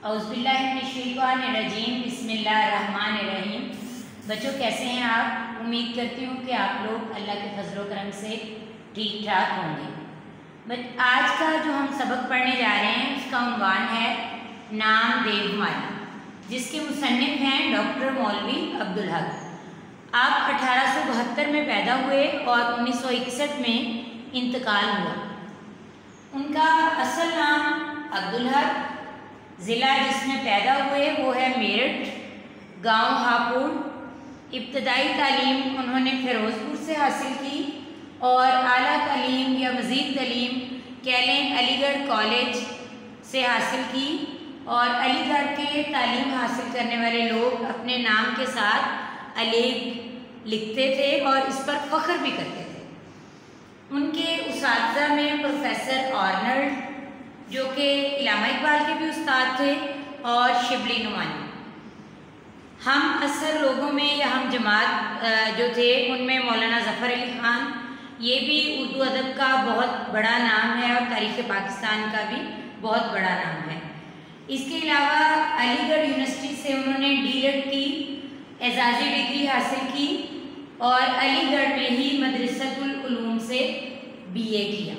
औज़ुबिल्लाहिमिनश्शैतानिर्रजीम बिस्मिल्लाहिर्रहमानिर्रहीम। बच्चों, कैसे हैं आप? उम्मीद करती हूँ कि आप लोग अल्लाह के फजल करम से ठीक ठाक होंगे। बट आज का जो हम सबक पढ़ने जा रहे हैं उसका उन्वान है नाम देवमाली, जिसके मुसन्निफ हैं डॉक्टर मौलवी अब्दुल हक। आप 1872 में पैदा हुए और 1961 में इंतकाल हुआ। उनका असल नाम अब्दुल हक, ज़िला जिसमें पैदा हुए वो है मेरठ, गांव हापुड़। इब्तदाई तालीम उन्होंने फ़िरोज़पुर से हासिल की और आला तालीम या मज़ीद तालीम कैलें अलीगढ़ कॉलेज से हासिल की। और अलीगढ़ के तालीम हासिल करने वाले लोग अपने नाम के साथ अलीग लिखते थे और इस पर फ़ख्र भी करते थे। उनके उस्ताद में प्रोफेसर आर्नल्ड, जो कि इलामा इकबाल के भी उस्ताद थे, और शिबली नुमानी। हम असर लोगों में या हम जमात जो थे उनमें मौलाना ज़फ़र अली ख़ान, ये भी उर्दू अदब का बहुत बड़ा नाम है और तारीख़ पाकिस्तान का भी बहुत बड़ा नाम है। इसके अलावा अलीगढ़ यूनिवर्सिटी से उन्होंने D.Litt की एजाज़ी डिग्री हासिल की और अलीगढ़ में ही मदरसतुल उलूम से BA किया।